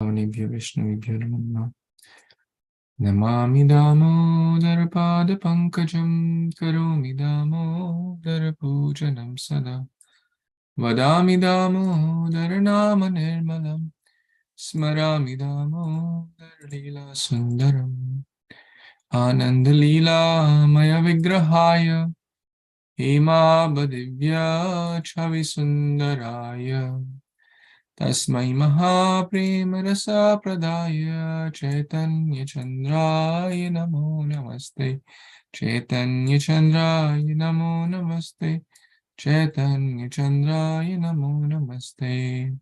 Vishnu Namo Namami Damodara Pankajam Karomi Damodara Pujanam Sada Vadami Damodara Nama Nirmalam Smarami Damodara Lila Sundaram Ananda Lila Maya Vigrahaya Hema Badivya Chavi Sundaraya Tasmai Mahaprema Rasa Pradaya Chaitanya Chandraya Namo Namaste Chaitanya Chandraya Namo Namaste Chaitanya Chandraya Namo Namaste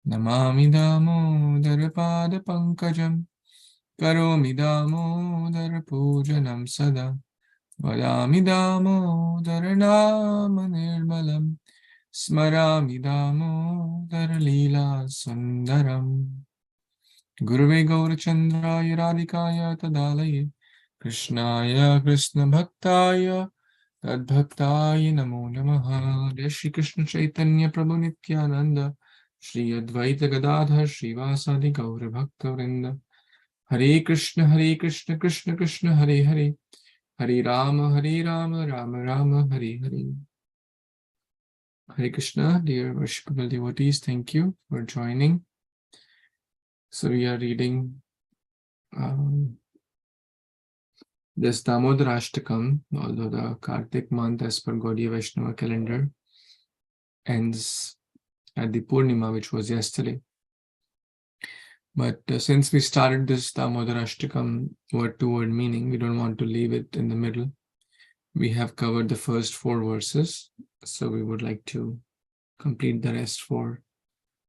Namami Damodara Pada Pankajam Karomi Damodara Pujanam Sada Vadami Damodara Nama Nirmalam Smarami Damodara Lila Sundaram Guruve Gaurachandraya Radhikaya Tadalaye Krishnaya Krishna Bhaktaya Tadbhaktaya Namo Namaha Shri Krishna Caitanya Prabhu Nityananda Shri Advaita Gadadhar Srivasadi Gaura Bhakta Vrinda Hare Krishna Krishna Krishna Hare Hare Hare Rama Rama Rama Hare Hare Hare Krishna, dear worshipable devotees, thank you for joining. So we are reading this Dāmodarāshtakam, although the Kartik month as per Gaudiya Vaishnava calendar ends at the Purnima, which was yesterday. But since we started this Dāmodarāshtakam word-to-word meaning, we don't want to leave it in the middle. We have covered the first 4 verses, so we would like to complete the rest for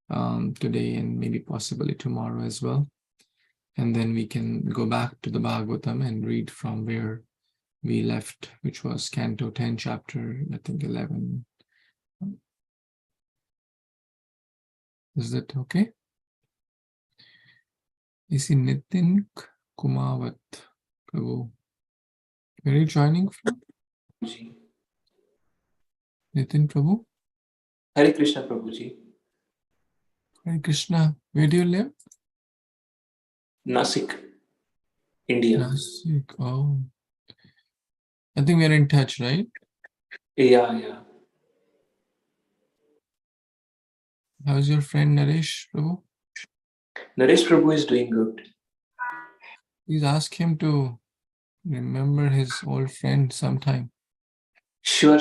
today and maybe possibly tomorrow as well. And then we can go back to the Bhāgavatam and read from where we left, which was Canto 10, chapter, I think 11. Is that okay? I see Nityaṁ Kumawat Prabhu. Where are you joining from? Nitin Prabhu? Hare Kṛṣṇa Prabhuji. Hare Krishna. Where do you live? Nasik, India. Nasik. Oh. I think we are in touch, right? Yeah. How's your friend Naresh Prabhu? Naresh Prabhu is doing good. Please ask him to remember his old friend sometime. Sure.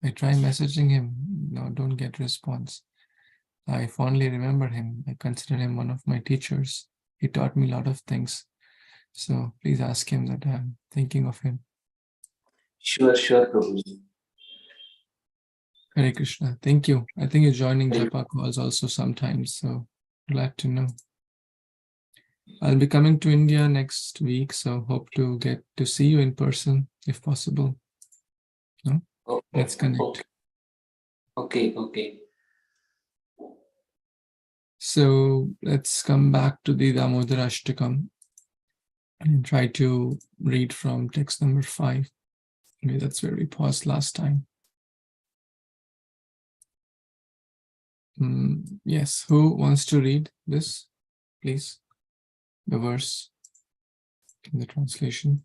I try messaging him. No, don't get response. I fondly remember him. I consider him one of my teachers. He taught me a lot of things. So please ask him that I'm thinking of him. Sure, Prabhuji. Hare Krishna. Thank you. I think you're joining Japa calls also sometimes. So glad to know. I'll be coming to India next week. So hope to get to see you in person if possible. No? Let's connect. Okay. So let's come back to the Dāmodarāshtakam and try to read from text number 5. Maybe that's where we paused last time. Yes, who wants to read this, please? The verse in the translation.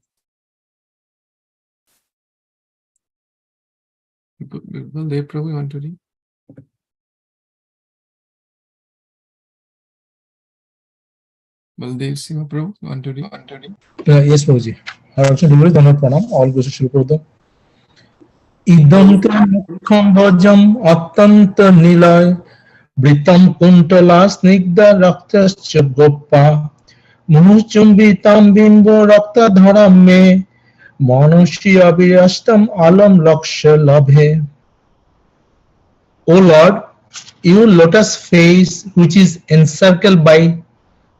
Will they probably want to read? Baldev Siva Prabhu, want to read? Yes, Prabhuji. I also do it. Pranam. All goes to Shri Prabhupada. Idam mukham bhajam attanta nilay britam kuntala snigdha raktascha goppa munuchumbitam bimbo rakta dharam me manushi abhirastam alam laksha labhe. O Lord, you lotus face which is encircled by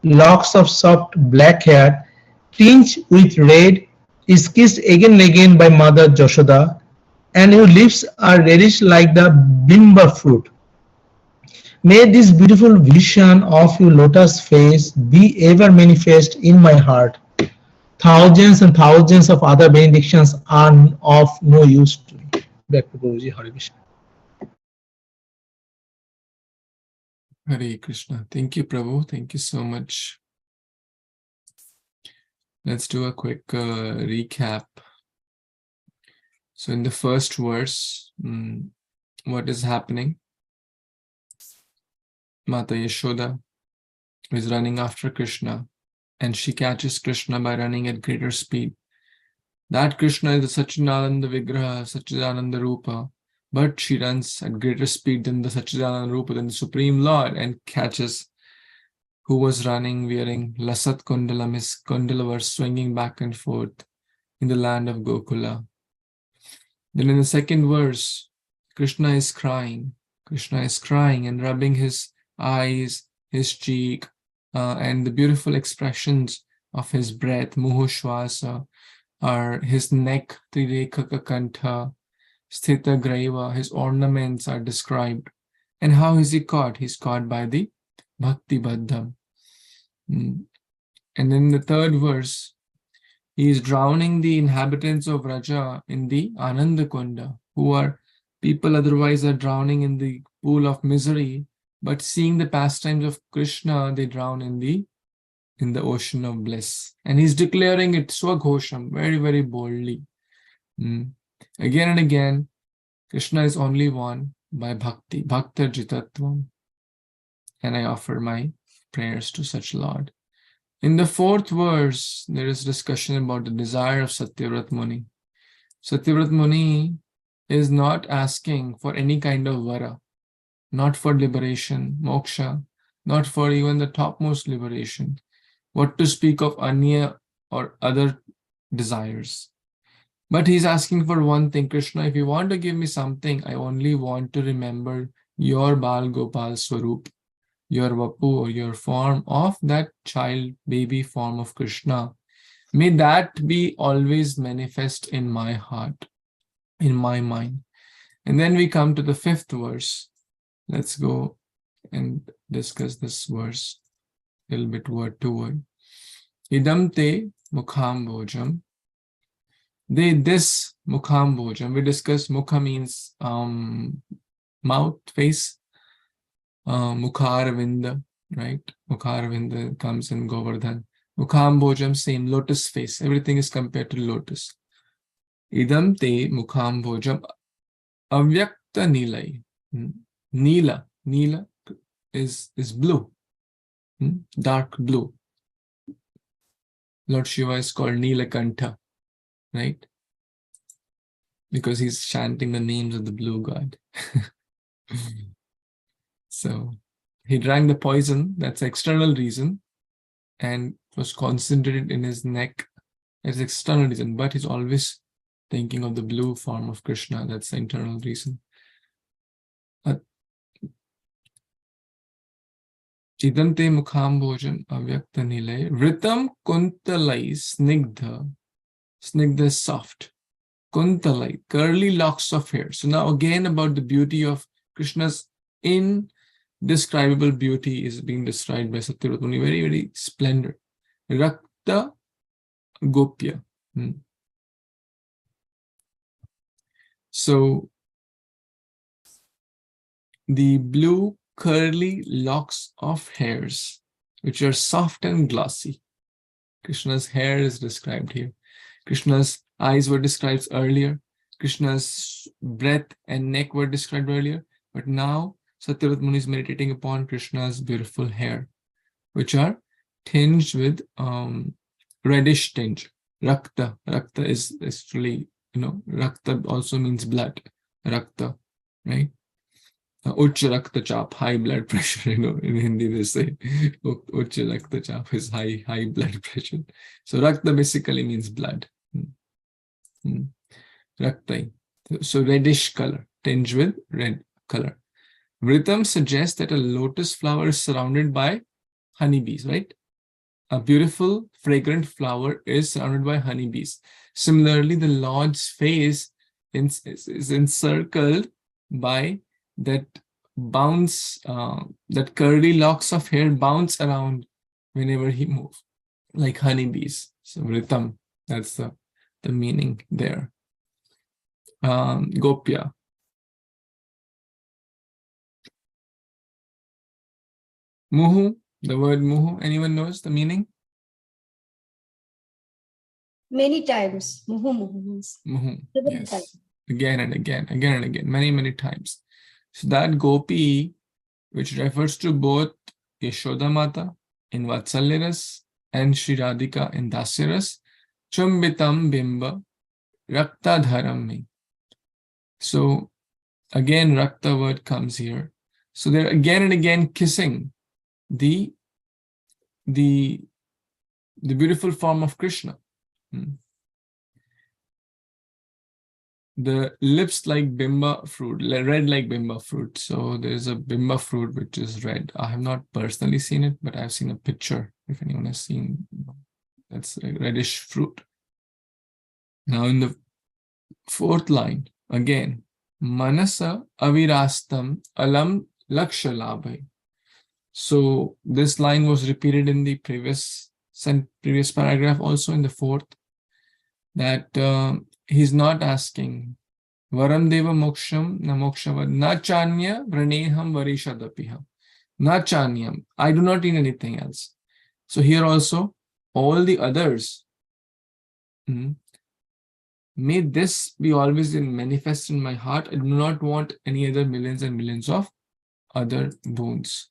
locks of soft black hair tinged with red is kissed again and again by Mother Yashoda, and your lips are reddish like the bimba fruit. May this beautiful vision of your lotus face be ever manifest in my heart. Thousands and thousands of other benedictions are of no use to me. Back to Guruji. Hare Krishna. Hare Krishna. Thank you, Prabhu. Thank you so much. Let's do a quick recap. So in the first verse, what is happening? Mata Yashoda is running after Krishna, and she catches Krishna by running at greater speed. That Krishna is the Satchidananda Vigraha, Satchidananda Rupa, but she runs at greater speed than the Satchidananda Rupa, than the Supreme Lord, and catches who was running wearing Lasat Kundalam. His Kundala were swinging back and forth in the land of Gokula. Then in the second verse, Krishna is crying. Krishna is crying and rubbing his eyes, his cheek, and the beautiful expressions of his breath, Muhushwasa, or his neck, Trirekaka Kantha, Sthita Graiva, his ornaments are described. And how is he caught? He's caught by the Bhakti Baddham. And then the third verse, he is drowning the inhabitants of Raja in the Ananda Kunda, who are people otherwise are drowning in the pool of misery, but seeing the pastimes of Krishna, they drown in the ocean of bliss. And he's declaring it Swaghosham, very, very boldly. Again and again, Krishna is only one by bhakti, bhakta jitatvam. And I offer my prayers to such Lord. In the fourth verse, there is discussion about the desire of Satyavrata Muni. Satyavrata Muni is not asking for any kind of vara, not for liberation, moksha, not for even the topmost liberation. What to speak of Anya or other desires. But he's asking for one thing, Krishna, if you want to give me something, I only want to remember your Bal Gopal Swarup, your Vapu, or your form of that child, baby form of Krishna. May that be always manifest in my heart, in my mind. And then we come to the fifth verse. Let's go and discuss this verse a little bit word to word. Idam te mukhambojam. This mukhambojam, we discussed mukha means mouth, face, mukharavinda, right? Mukharavinda comes in Govardhan. Mukhambojam, same, lotus face. Everything is compared to lotus. Idam te mukhambojam avyakta nilai. Nila is blue, dark blue. Lord Shiva is called Nilakantha, right? Because he's chanting the names of the blue god. So he drank the poison, that's the external reason, and was concentrated in his neck as external reason, but he's always thinking of the blue form of Krishna, that's the internal reason. Idam te mukhambojam avyakta nilay vritam kuntalai snigdha. Snigdha is soft. Kuntalai, curly locks of hair. So now again about the beauty of Krishna's indescribable beauty is being described by Satyavrata Muni. Very, very splendid. Rakta gopya. So the blue curly locks of hairs, which are soft and glossy. Krishna's hair is described here. Krishna's eyes were described earlier. Krishna's breath and neck were described earlier. But now Satyavrata Muni is meditating upon Krishna's beautiful hair, which are tinged with reddish tinge. Rakta. Rakta is actually, Rakta also means blood. Rakta, right? Uch Rakta Chap, high blood pressure, in Hindi they say Uch Rakta Chap is high blood pressure. So Rakta basically means blood. Raktai. So reddish color, tinged with red color. Vritam suggests that a lotus flower is surrounded by honeybees, right? A beautiful, fragrant flower is surrounded by honeybees. Similarly, the Lord's face is encircled by that bounce, that curly locks of hair bounce around whenever he moves, like honeybees. So Vritam, that's the meaning there. Gopya. Muhu, the word muhu, anyone knows the meaning? Many times. Muhu muhu means. Muhu, Several yes. times. Again and again, again and again, many, many times. So that gopi, which refers to both Yashoda Mata in Vatsalyaras and Shri Radhika in Dasyaras, Chumbitam Bimba Rakta Dharam. So again, Rakta word comes here. So they're again and again kissing the beautiful form of Krishna. The lips like bimba fruit, red like bimba fruit. So there's a bimba fruit which is red. I have not personally seen it, but I've seen a picture. If anyone has seen, that's a reddish fruit. Now in the fourth line, again, manasa avirastam alam lakshalabhai. So this line was repeated in the previous paragraph, also in the fourth, that he's not asking varam deva moksham na mokshavad na chanya vraneham varishadapiha na chanyam. I do not need anything else. So here also, all the others, may this be always manifest in my heart. I do not want any other millions and millions of other boons.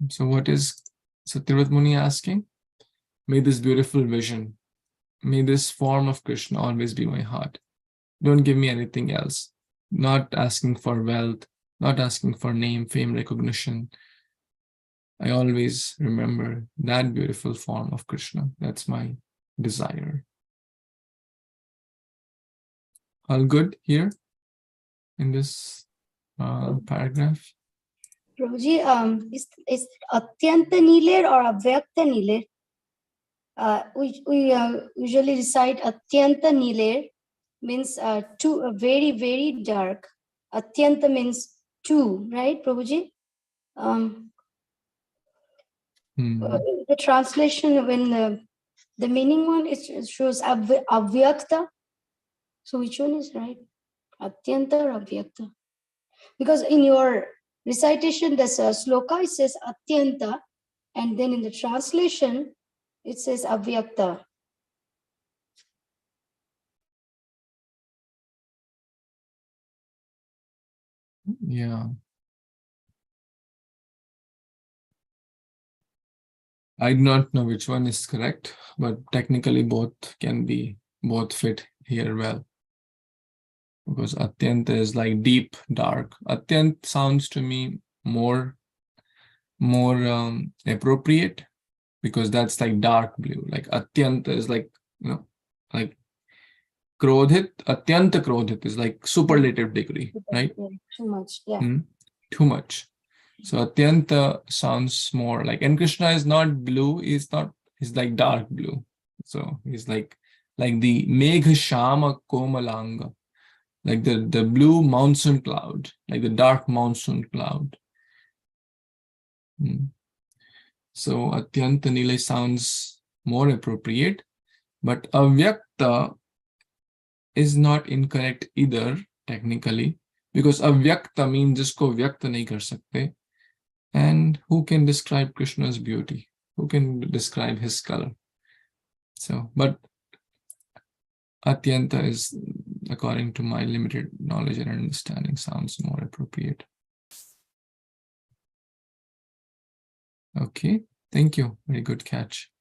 So what is Satyavrata Muni asking? May this beautiful vision, may this form of Krishna always be my heart. Don't give me anything else. Not asking for wealth, not asking for name, fame, recognition. I always remember that beautiful form of Krishna. That's my desire. All good here in this paragraph? Prabhuji, is Atyanta Niler or Avyakta Niler? We usually recite Atyanta Niler means two, very, very dark. Atyanta means two, right, Prabhuji? The translation, when the meaning one, it shows Avyakta. So which one is right? Atyanta or Avyakta? Because in your recitation, there's a sloka, it says Atyanta, and then in the translation, it says Avyakta. Yeah. I do not know which one is correct, but technically both fit here well. Because Atyanta is like deep, dark. Atyant sounds to me more appropriate, because that's like dark blue. Like Atyanta is like, like Krodhit. Atyanta Krodhit is like superlative degree, right? Yeah, too much, yeah. Too much. So Atyanta sounds more like, and Krishna is not blue, he's like dark blue. So he's like the Megha Shama Komalanga, like the blue monsoon cloud, like the dark monsoon cloud. So Atyanta Nila sounds more appropriate, but Avyakta is not incorrect either, technically, because Avyakta means jisko vyakta nahi kar sakte. And who can describe Krishna's beauty? Who can describe his color? So, but Atyanta is, according to my limited knowledge and understanding, sounds more appropriate. Okay, thank you. Very good catch.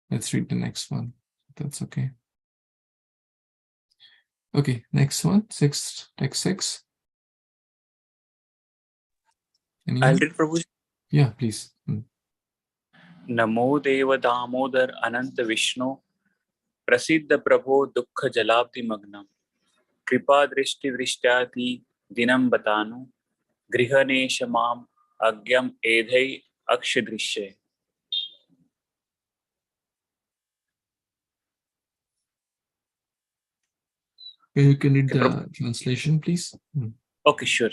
Let's read the next one. That's okay. Okay, next one, text 6. Anyone? I'll read, Prabhuji. Yeah, please. Namo Deva Damodar Ananta Vishnu Prasiddha Prabho Dukkha Jalabdi Magnam Kripa Drishti Drishyati Dinam Batanu Grihanesha Mam Agyam Edhai Akshadrishya. You can read the translation, please. Okay, sure.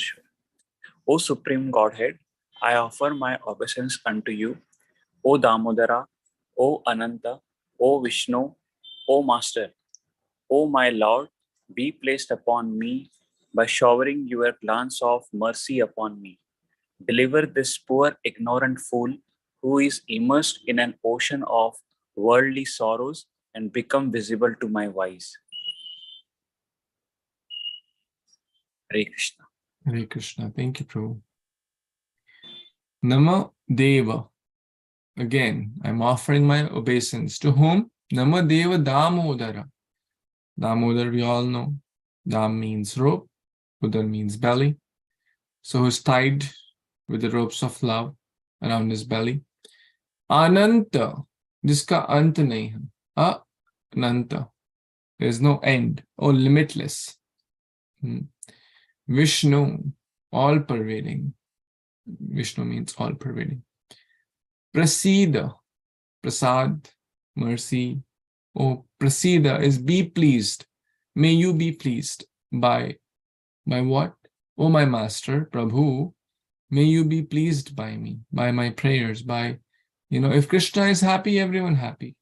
O Supreme Godhead, I offer my obeisance unto you, O Damodara, O Ananta, O Vishnu, O Master, O my Lord, be placed upon me by showering your glance of mercy upon me. Deliver this poor ignorant fool who is immersed in an ocean of worldly sorrows and become visible to my eyes. Hare Krishna. Hare Krishna. Thank you, Prabhu. Nama Deva. Again, I'm offering my obeisance. To whom? Nama Deva Dāmodara. Damodar, we all know. Dam means rope. Udar means belly. So who's tied with the ropes of love around his belly. Ananta. Jiska ant nahi hai. Ananta. There is no end. Oh, limitless. Vishnu. All pervading. Vishnu means all pervading. Prasida, prasad, mercy. Oh, prasida is be pleased. May you be pleased by what? Oh, my master, Prabhu, may you be pleased by me, by my prayers, by, if Krishna is happy, everyone happy.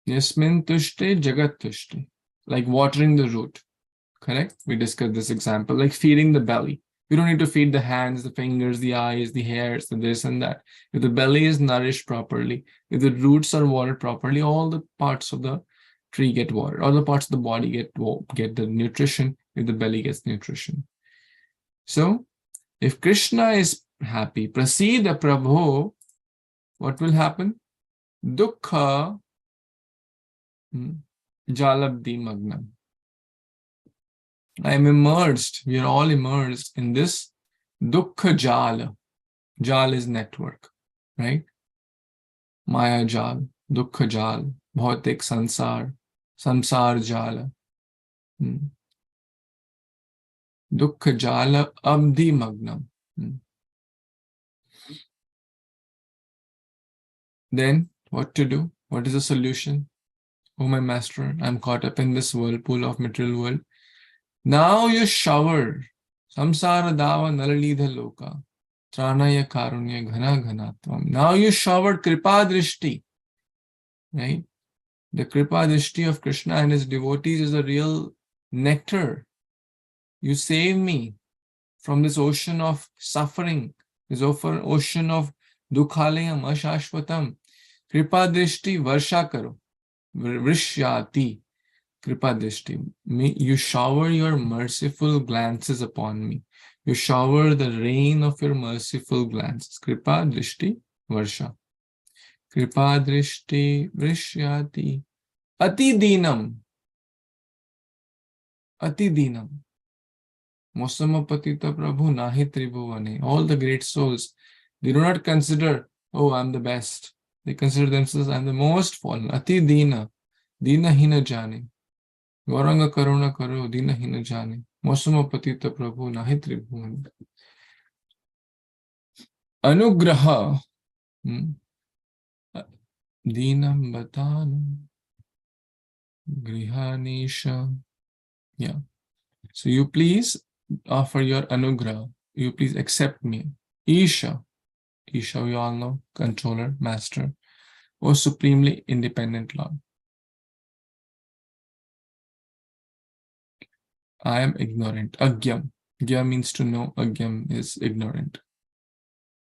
Yasmin tushte jagat tushte. Like watering the root. Correct? We discussed this example, like feeding the belly. We don't need to feed the hands, the fingers, the eyes, the hairs, the this and that. If the belly is nourished properly, if the roots are watered properly, all the parts of the tree get watered. All the parts of the body get the nutrition if the belly gets nutrition. So, if Krishna is happy, prasida Prabhu, what will happen? Dukkha jalabdi magnam. I am immersed, we are all immersed in this dukkha jala. Jal is network, right? Maya jal, dukkha jal, bhautik sansar, samsar jala. Dukkha jala abdi magnam. Then what to do? What is the solution? Oh my master, I'm caught up in this whirlpool of material world. Now you shower samsara dava nalalidha loka tranaya karunya ghana ghanatvam. Now you showered kripa drishti, right? The kripa drishti of Krishna and his devotees is a real nectar. You save me from this ocean of suffering, this ocean of dukhalayam ashashvatam. Kripa drishti varsha karo, vrishyati. Kripa drishti. You shower your merciful glances upon me. You shower the rain of your merciful glances. Kripa drishti varsha. Kripa drishti vrishyati. Ati dinam. Ati dinam. Mosama patita prabhu nahi tribhuvane. All the great souls, they do not consider, oh, I'm the best. They consider themselves, I'm the most fallen. Ati dina. Dina hina jane. Gauranga karuna karo, dina hina jane. Mosama patita prabhu nahi tribhuvan. Anugraha. Dinam batanam. Grihanisha. Yeah. So you please offer your anugraha. You please accept me. Isha. Isha, we all know, controller, master, or supremely independent Lord. I am ignorant. Agyam. Gya means to know. Agyam is ignorant.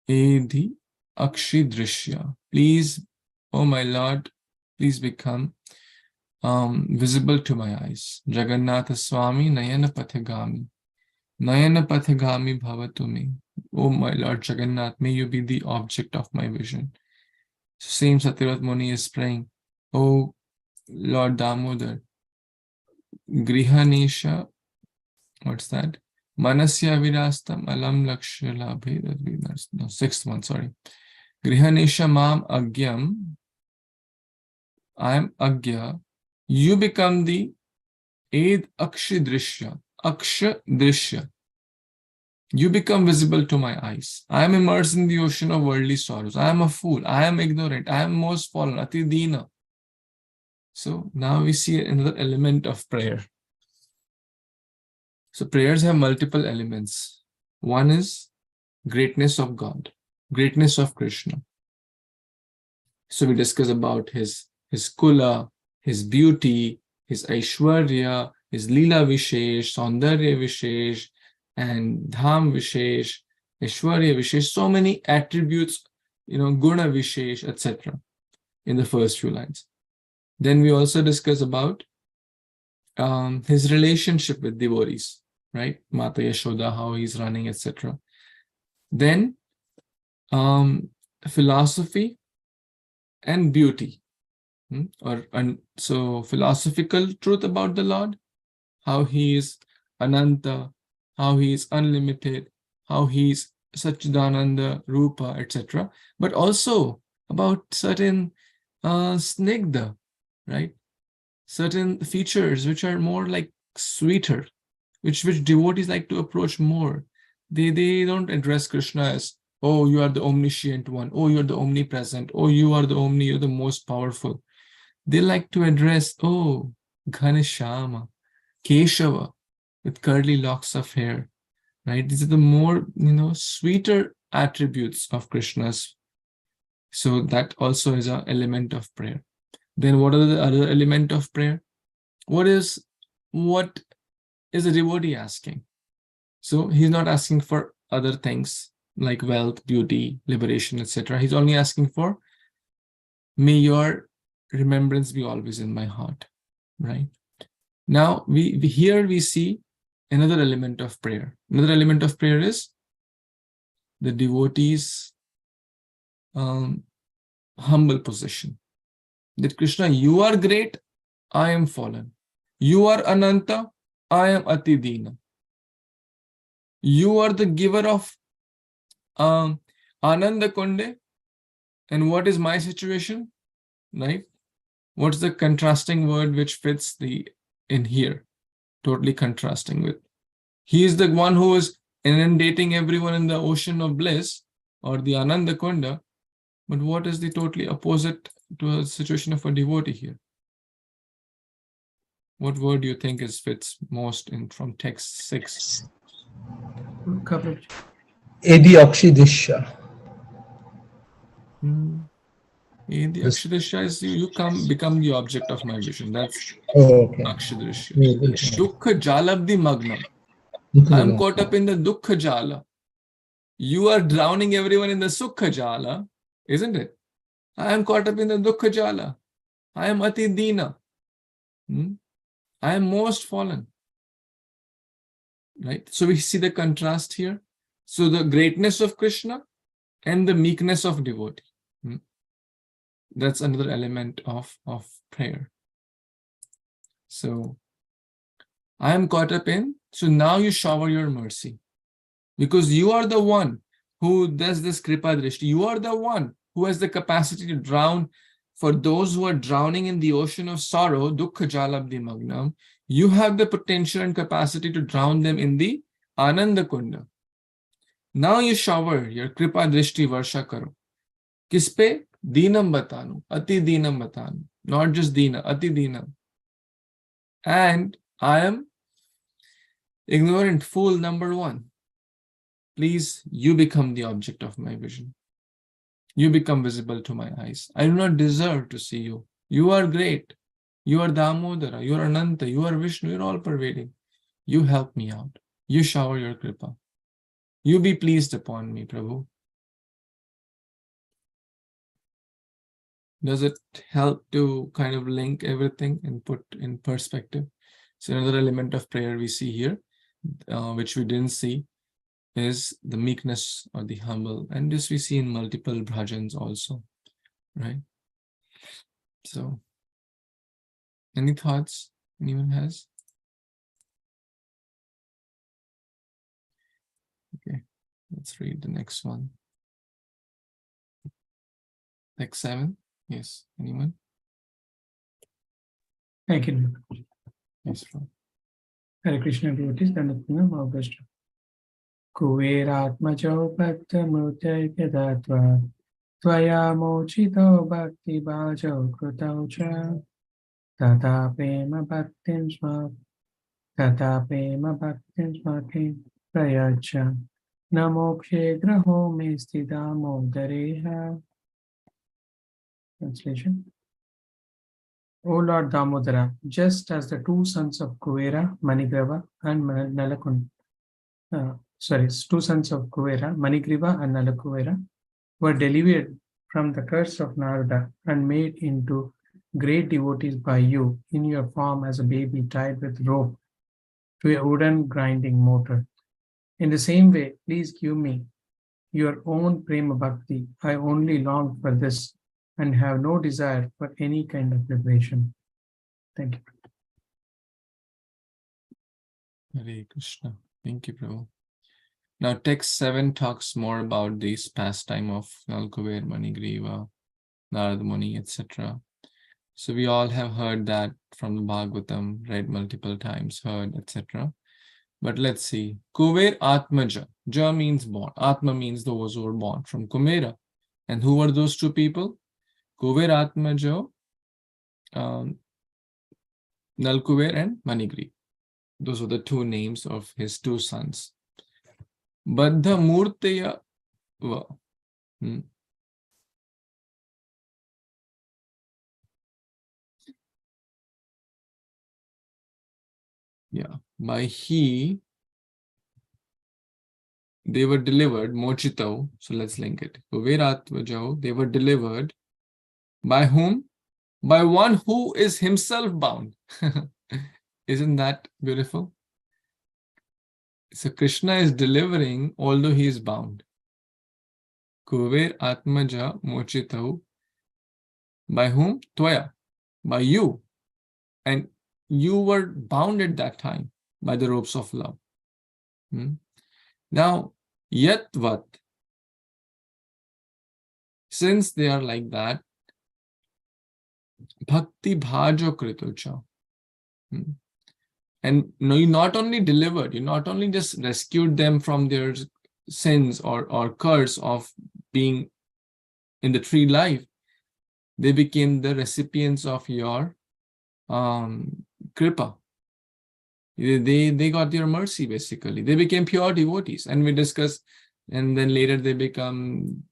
Edhi akshi drishya. Please, oh my Lord, please become visible to my eyes. Jagannatha Swami Nayana Pathagami. Nayana Pathagami Bhavatumi. Oh my Lord Jagannath, may you be the object of my vision. So same Satyavrata Muni is praying, oh Lord Damodar, Grihanisha, what's that? Manasya virastam alam lakshya labhe. No, sixth one, sorry. Grihanisha mam agyam. I am agya. You become the ed akshi drishya. Aksha drishya. You become visible to my eyes. I am immersed in the ocean of worldly sorrows. I am a fool. I am ignorant. I am most fallen. Ati dina. So now we see another element of prayer. So prayers have multiple elements. One is greatness of God, greatness of Krishna. So we discuss about his kula, his beauty, his Aishwarya, his Leela Vishesh, Saundarya Vishesh, and Dham Vishesh, Aishwarya Vishesh, so many attributes, Guna Vishesh, etc. in the first few lines. Then we also discuss about his relationship with devotees, right? Mata Yashoda, how he's running, etc. Then philosophy and beauty. So philosophical truth about the Lord, how he is Ananta, how he is unlimited, how he is Satchidananda, Rupa, etc. But also about certain snigdha, right? Certain features which are more like sweeter, which devotees like to approach more. They don't address Krishna as, oh, you are the omniscient one, oh, you're the omnipresent, oh, you're the most powerful. They like to address, oh, Ghaneshama, Keshava, with curly locks of hair, right? These are the more, sweeter attributes of Krishna's. So that also is an element of prayer. Then what are the other element of prayer? What is a devotee asking? So he's not asking for other things like wealth, beauty, liberation, etc. He's only asking for, may your remembrance be always in my heart, right? Now here we see another element of prayer. Another element of prayer is the devotee's humble position. That Krishna, you are great, I am fallen. You are Ananta, I am Atidina. You are the giver of Ananda Konde, and what is my situation, right? What's the contrasting word which fits in here? Totally contrasting with. He is the one who is inundating everyone in the ocean of bliss, or the Ananda Konda, but what is the totally opposite to a situation of a devotee here? What word do you think fits most in from text 6? Coverage. Edi Akshidisha. The Akshidrisha is you become the object of my vision. That's Okay. Akshidrisha. Okay. Dukkha jalabdi magnam. I'm caught up in the dukkha jala. You are drowning everyone in the sukha jala, isn't it? I am caught up in the dukkha jala. I am ati dina. I am most fallen. Right? So we see the contrast here. So the greatness of Krishna and the meekness of devotee. That's another element of prayer. So I am caught up in, so now you shower your mercy. Because you are the one who does this kripa drishti. You are the one who has the capacity to drown. For those who are drowning in the ocean of sorrow, dukkha jalabdi magnam, you have the potential and capacity to drown them in the ananda kunda. Now you shower your kripa drishti varsha karo. Kispe? Dinam batanu, ati dinam batanu. Not just dina, ati dinam. And I am ignorant fool number 1. Please, you become the object of my vision. You become visible to my eyes. I do not deserve to see you. You are great. You are Dāmodara. You are Ananta. You are Vishnu. You are all pervading. You help me out. You shower your kripa. You be pleased upon me, Prabhu. Does it help to kind of link everything and put in perspective? So another element of prayer we see here, which we didn't see, is the meekness or the humble. And this we see in multiple bhajans also, right? So, any thoughts anyone has? Okay, let's read the next one. Text 7. Yes, anyone? I can. Yes, Lord. Hare Krishna devotees, Nityaṁ Mahāprabhu. Kuveratmajau bhakta murtya datva tvaya mochito bhakti bhajau krutau cha tata prema bhaktim smati prayacha namokshe graho me stidamo dareha. Translation. O Lord Damodara, just as the two sons of Kuvera, Manigriva and two sons of Kuvera, Manigriva and Nalakuvera, were delivered from the curse of Narada and made into great devotees by you in your form as a baby tied with rope to a wooden grinding motor. In the same way, please give me your own prema bhakti. I only long for this and have no desire for any kind of liberation. Thank you. Hare Krishna. Thank you, Prabhu. Now, text 7 talks more about this pastime of Nalkuver, Manigriva, Narada Muni, etc. So we all have heard that from the Bhagavatam, read multiple times, heard, etc. But let's see. Kuver Atmaja. Ja means born. Atma means those who were born from Kumera. And who were those two people? Kuver Atmaja, Nalkuver and Manigri. Those were the two names of his two sons. Baddha Murteya va. Yeah, by he, they were delivered, Mochitau. So let's link it. Kuveratmajau, they were delivered by whom? By one who is himself bound. Isn't that beautiful? So Krishna is delivering although he is bound. Kuver Atmaja Mochitau. By whom? Twaya. By you. And you were bound at that time by the ropes of love. Now, Yatvat, since they are like that, Bhakti Bhajo Kritucha. And no, you not only delivered, you not only just rescued them from their sins or curse of being in the tree life, they became the recipients of your kripa. They got your mercy, basically. They became pure devotees. And we discussed, and then later they become,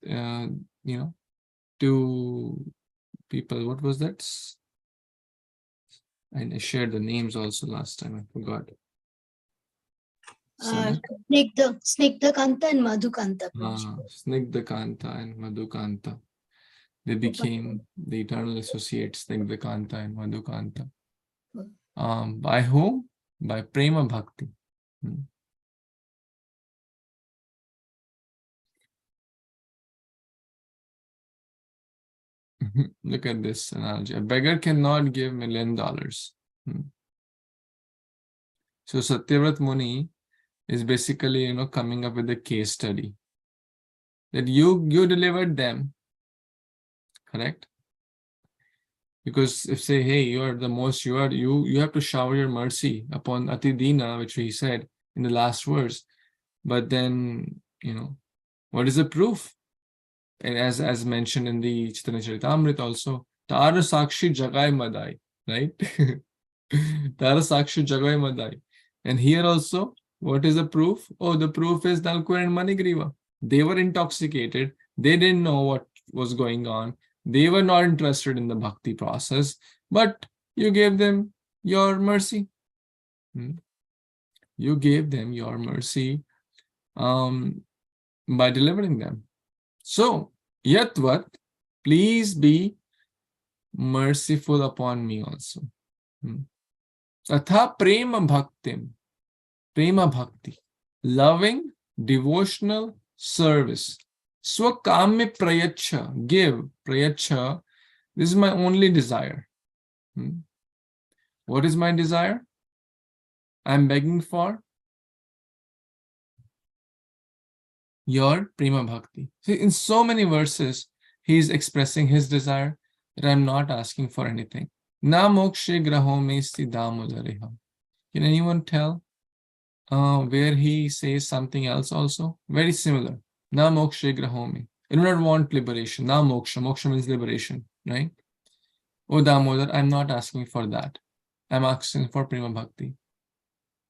two people. What was that? And I shared the names also last time. I forgot. Snigdhakanta and Madhukanta. Snigdhakanta and Madhukanta. They became the eternal associates, Snigdhakanta and Madhukanta. By whom? By Prema Bhakti. Look at this analogy. A beggar cannot give $1 million. So Satyavrata Muni is basically, coming up with a case study that you delivered them, correct? Because if say, hey, you are the most, you have to shower your mercy upon Atidina, which he said in the last verse. But then, what is the proof? And as mentioned in the Caitanya-caritāmṛta also, Tara Sakshi Jagai Madai, right? Tara Sakshi Jagai Madai. And here also, what is the proof? Oh, the proof is Nalkuver and Manigriva. They were intoxicated. They didn't know what was going on. They were not interested in the bhakti process, but you gave them your mercy. You gave them your mercy by delivering them. So, Yatvat, please be merciful upon me also. Atha prema bhaktim, prema bhakti, loving devotional service. Swakamya prayacha, give, prayacha, this is my only desire. What is my desire? I'm begging for your prema bhakti. See, in so many verses, he is expressing his desire that I'm not asking for anything. Na mokshe graho me sti Dāmodarāshtakam. Can anyone tell where he says something else also? Very similar. Na mokshe graho me. I do not want liberation. Na moksha. Moksha means liberation, right? Oh Damodar, I'm not asking for that. I'm asking for prema bhakti.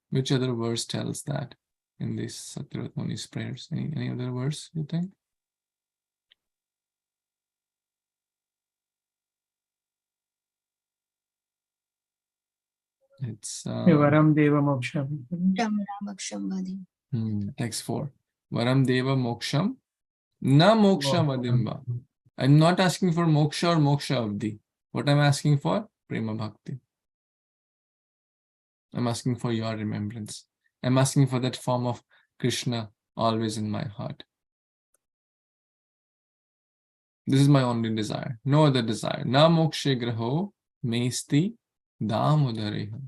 Which other verse tells that in this Satyavrata Muni's prayers? Any other verse you think? It's Varam Deva Moksham. text 4. Varam Deva Moksham Na Moksha Vadimba. I'm not asking for moksha or moksha avdi. What I'm asking for? Prema Bhakti. I'm asking for your remembrance. I'm asking for that form of Krishna always in my heart. This is my only desire. No other desire. Na mokshe graho mesti Dāmodarāshtakam.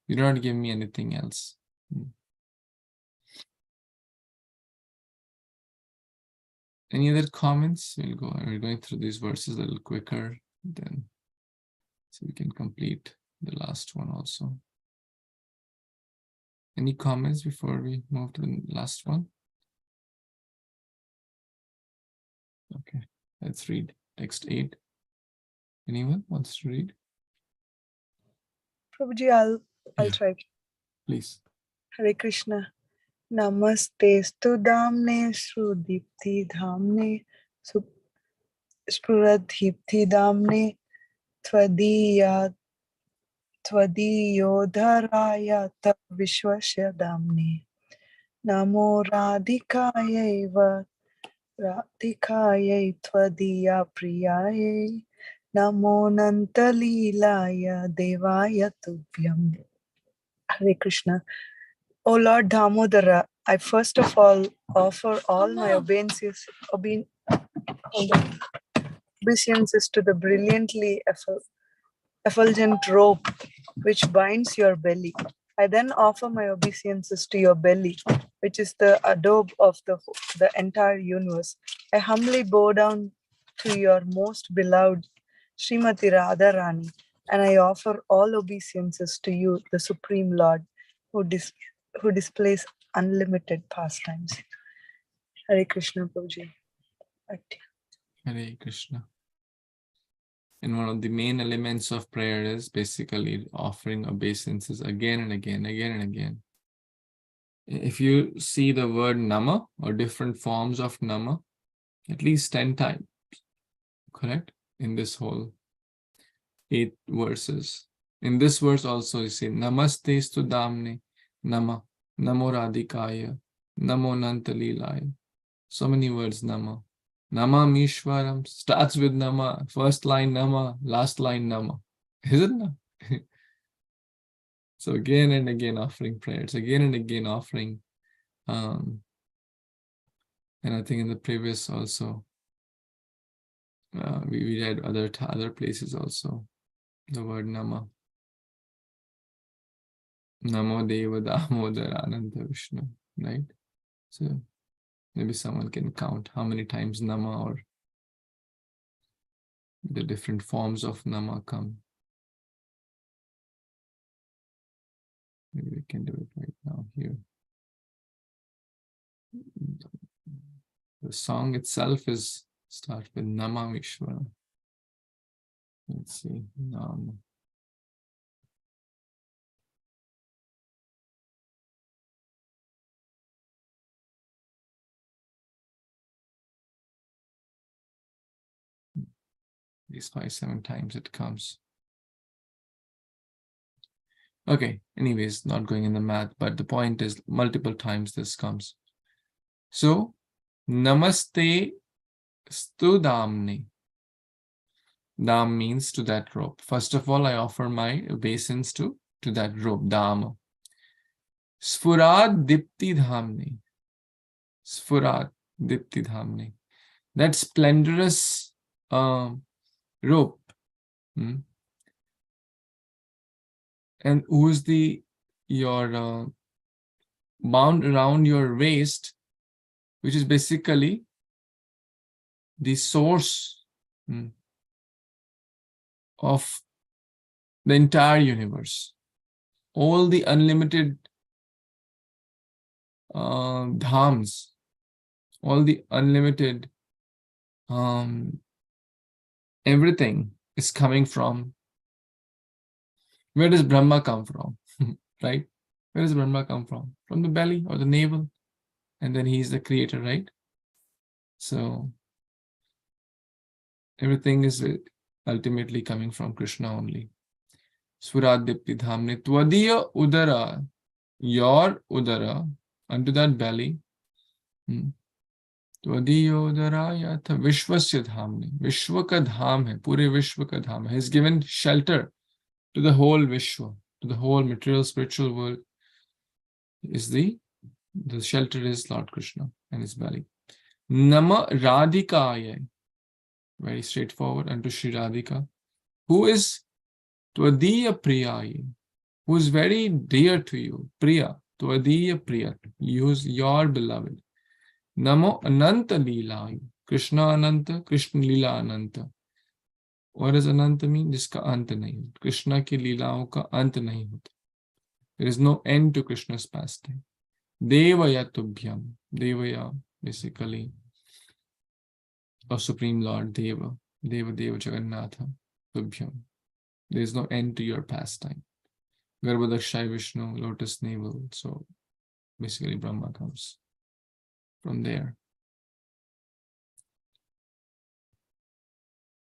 You do not give me anything else. Any other comments? We're going through these verses a little quicker, then so we can complete the last one also. Any comments before we move to the last one? Okay, let's read text 8. Anyone wants to read? Prabhuji, I'll Yeah. try. Please. Hare Krishna. Namaste stu damne shrudipti dhamne spuradhipti damne tvadiyodharaya tav vishwasya damne namo radhikayaiva radhikayai tvadiya priyayai namo nantalilaya devaya tubhyam. Hare Krishna. O Lord Dhamodara, I first of all offer all my obeisances to the brilliantly effulgent robe which binds your belly. I then offer my obeisances to your belly, which is the adobe of the entire universe. I humbly bow down to your most beloved Srimati Radharani, and I offer all obeisances to you, the Supreme Lord, who displays unlimited pastimes. Hare Krishna, Prabhuji. Hare Krishna. And one of the main elements of prayer is basically offering obeisances again and again, again and again. If you see the word nama or different forms of nama, at least 10 times, correct? In this whole 8 verses. In this verse also you see Namaste stu damne nama, namo radhikaya, namo nantalilaya. So many words nama. Nama Mishwaram starts with nama, first line nama, last line nama. Isn't it? So again and again offering prayers, again and again offering. And I think in the previous also, we read other places also, the word nama. Namo Deva Dāmodarānanda Vishnu, right? So maybe someone can count how many times nama or the different forms of nama come. Maybe we can do it right now here. The song itself starts with Nama Vishwara. Let's see. Nama. These 5-7 times it comes. Okay, anyways, not going in the math, but the point is multiple times this comes. So, Namaste stu damne. Dam means to that robe. First of all, I offer my obeisance to that robe, Dama. Sfurad dipti dhamne. Sfurad dipti dhamne. That splendorous robe. And who's your bound around your waist, which is basically the source of the entire universe. All the unlimited dhams, all the unlimited everything is coming from. Where does Brahma come from? Right? Where does Brahma come from? From the belly or the navel. And then he's the creator, right? So everything is ultimately coming from Krishna only. Sfuradipti Dhamne Tvadiya Udara, your Udara, unto that belly. Tvadiya Udara Yatha Vishwasya Dhamne. Vishwa ka dham hai, pure Vishwa ka dham hai. He's given shelter to the whole Vishwa, to the whole material spiritual world. The shelter is Lord Krishna and his belly. Nama Radhikaya, very straightforward, unto Shri Radhika, who is Tvadiya Priyayi, who is very dear to you. Priya, Tvadiya Priya, use your beloved. Namo Ananta Leelayi, Krishna Ananta, Krishna Leela Ananta. What does Ananta mean? Jiska ant nahi. Krishna ki leelaon ka ant nahi hota. There is no end to Krishna's pastime. Devaya Tubhyam. Devaya, basically, or Supreme Lord Deva. Deva Deva Jagannatha Tubhyam. There is no end to your pastime. Garbhadakshay Vishnu, lotus navel. So basically Brahma comes from there.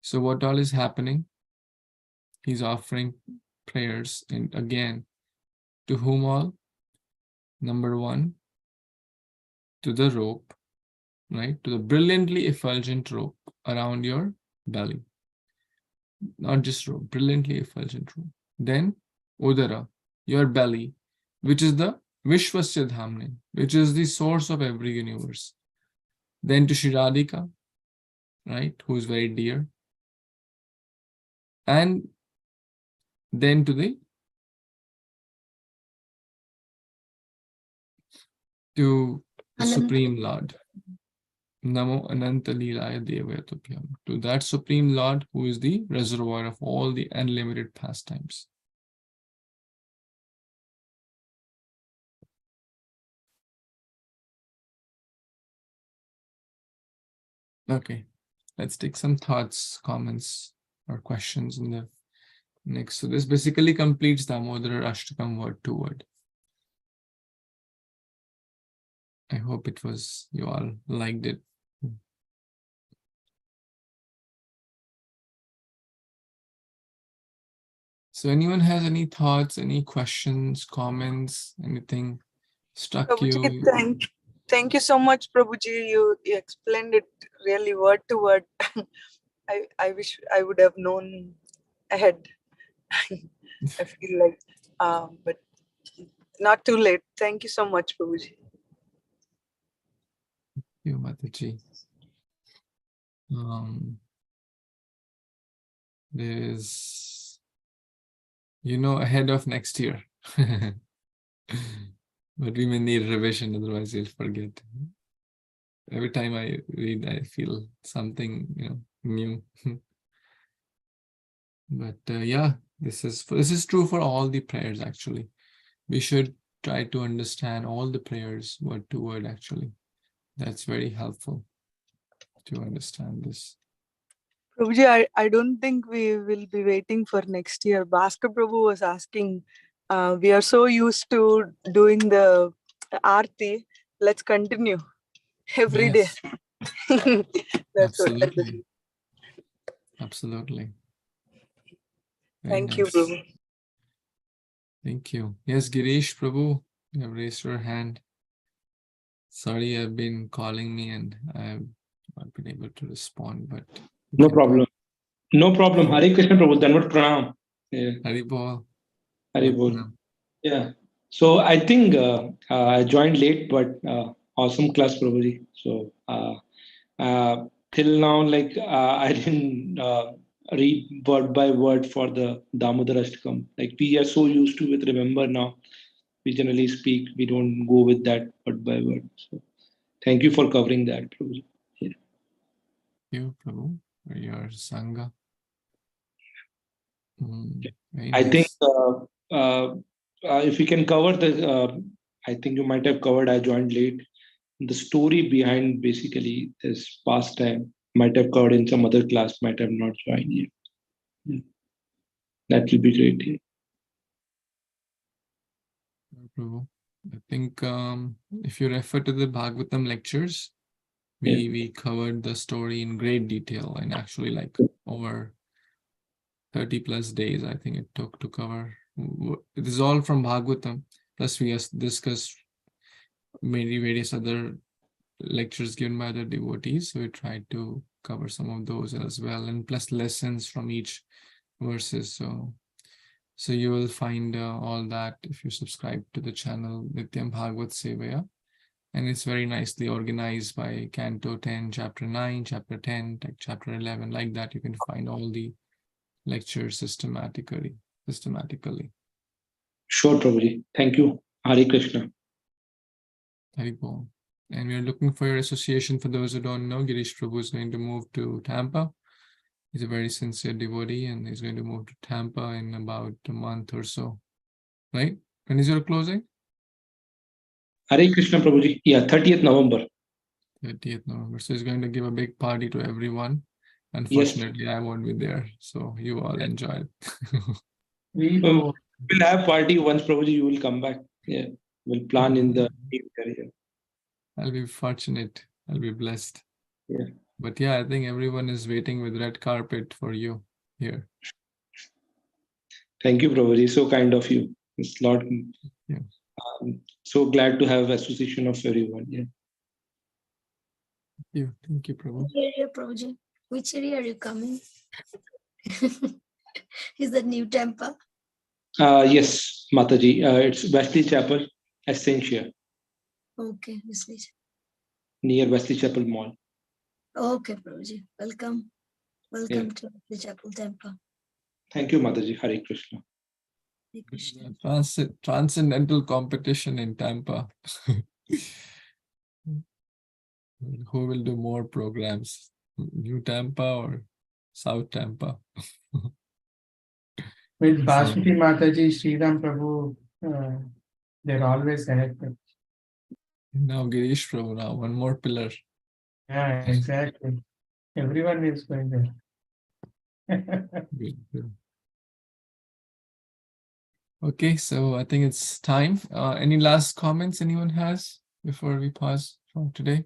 So what all is happening? He's offering prayers, and again, to whom all? Number one, to the rope, right? To the brilliantly effulgent rope around your belly. Not just rope, brilliantly effulgent rope. Then, Udara, your belly, which is the Vishwasya Dhamne, which is the source of every universe. Then to Shri Radhika, right, who is very dear. And then to the Supreme Lord. Namo Ananta Leelaya Devaya Tubhyam. To that Supreme Lord who is the reservoir of all the unlimited pastimes. Okay, let's take some thoughts, comments, or questions in the next. So this basically completes Dāmodarāshtakam word to word. I hope you all liked it. So anyone has any thoughts, any questions, comments, anything struck Prabhuji, you? thank you so much, Prabhuji. You explained it really word to word. I wish I would have known ahead. I feel like, but not too late. Thank you so much, Prabhuji. Thank you, Mataji. There's, ahead of next year. But we may need revision, otherwise you'll forget. Every time I read, I feel something, new. But yeah, this is true for all the prayers, actually. We should try to understand all the prayers word to word, actually. That's very helpful to understand this. Prabhuji, I don't think we will be waiting for next year. Bhaskar Prabhu was asking, we are so used to doing the Aarti. Let's continue every day. That's Absolutely. Absolutely. Very Thank nice. you, Prabhu. Thank you. Yes, Girish Prabhu, you have raised your hand. Sorry, you've been calling me and I've not been able to respond, but no problem. No problem. Hare Kṛṣṇa Prabhu, Danvat Pranam. Yeah. Hari Bol. Hare Bol. Yeah. So I think I joined late, but awesome class, Prabhuji. So till now, like I didn't read word by word for the Dāmodarāshtakam. Like we are so used to it. Remember now, we generally speak. We don't go with that word by word. So thank you for covering that, Prabhuji. Yeah. Thank you, Prabhu, for your Sangha. I think if we can cover the, I think you might have covered, I joined late, the story behind basically this pastime might have covered in some other class, might have not joined yet. Yeah. That will be great. Yeah. Prabhu. I think if you refer to the Bhagavatam lectures, we covered the story in great detail and actually like over 30 plus days, I think it took to cover. It is all from Bhagavatam. Plus we have discussed many various other lectures given by the devotees. So we tried to cover some of those as well, and plus lessons from each verses. So you will find all that if you subscribe to the channel Nityaṁ bhāgavata-sevayā. And it's very nicely organized by Canto 10, Chapter 9, Chapter 10, Chapter 11. Like that, you can find all the lectures systematically. Sure, Prabhuji. Thank you. Hare Kṛṣṇa. Very cool. And we are looking for your association. For those who don't know, Girish Prabhu is going to move to Tampa. He's a very sincere devotee, and he's going to move to Tampa in about a month or so. Right? When is your closing? Hare Kṛṣṇa, Prabhuji. Yeah, 30th November. 30th November. So he's going to give a big party to everyone. Unfortunately, yes. I won't be there. So you all enjoy it. We'll have party once, Prabhuji, you will come back. Yeah, we'll plan in the area. I'll be fortunate. I'll be blessed. Yeah. But yeah, I think everyone is waiting with red carpet for you here. Thank you, Prabhuji. So kind of you. It's a lot. Yeah. So glad to have association of everyone. Yeah. Thank you, Prabhu. Prabhuji. Which area are you coming? Is that New Tampa? Yes, Mataji. It's Wesley Chapel, Essentia. Okay, Wesley. Near Wesley Chapel Mall. Okay, Prabhuji. Welcome. Welcome to Wesley Chapel, Tampa. Thank you, Mataji. Hare Kṛṣṇa. Hare Kṛṣṇa. Transcendental competition in Tampa. Who will do more programs? New Tampa or South Tampa? With Bhaswati Mataji, Sriram Prabhu, they're always ahead. Now Girish Prabhu, now one more pillar. Yeah, exactly. Everyone is going there. Good. Okay, so I think it's time. Any last comments anyone has before we pause for today?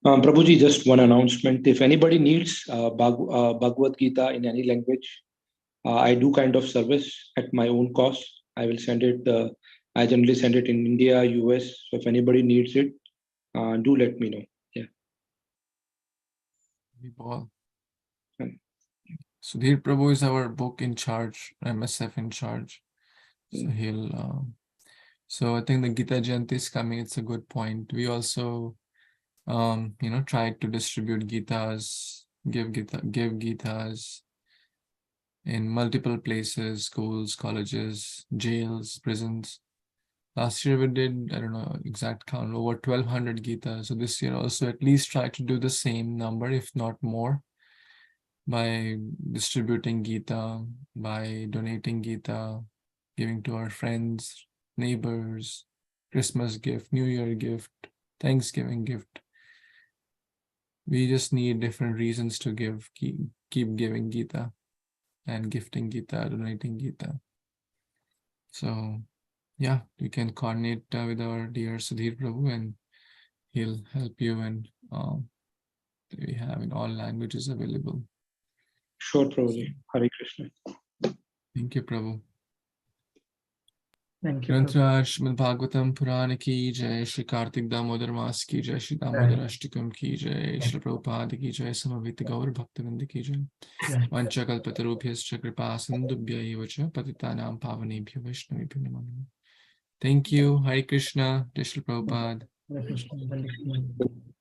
Prabhuji, just one announcement. If anybody needs Bhagavad Gita in any language, I do kind of service at my own cost. I will send it. I generally send it in India, US. So if anybody needs it, do let me know. Yeah. Sudhir Prabhu is our book in charge, MSF in charge. So he'll. So I think the Gita Jayanti is coming. It's a good point. We also, tried to distribute Gitas, give Gitas in multiple places, schools, colleges, jails, prisons. Last year we did, I don't know, exact count, over 1,200 Gitas. So this year also at least try to do the same number, if not more, by distributing Gita, by donating Gita, giving to our friends, neighbors, Christmas gift, New Year gift, Thanksgiving gift. We just need different reasons to give, keep giving Gita and gifting Gita, donating Gita. So yeah, you can coordinate with our dear Sudhir Prabhu and he'll help you, and we have in all languages available. Sure, Prabhuji. Hare Kṛṣṇa. Thank you, Prabhu. Thank you. Śrīmad-Bhāgavatam Purana ki jai, Śrī Kartik Damodar Mas ki jai, Śrī Dāmodarāshtakam ki jai, Śrīla Prabhupada ki jai, Samavita Gaur Bhaktavinda ki jai. Vancha kalpatarubhyascha kripa sindubhya eva cha patitanam pavanebhyo vaishnavibhyo namo namaha. Thank you. Hare Krishna. Jai Śrīla Prabhupada. Hare Kṛṣṇa.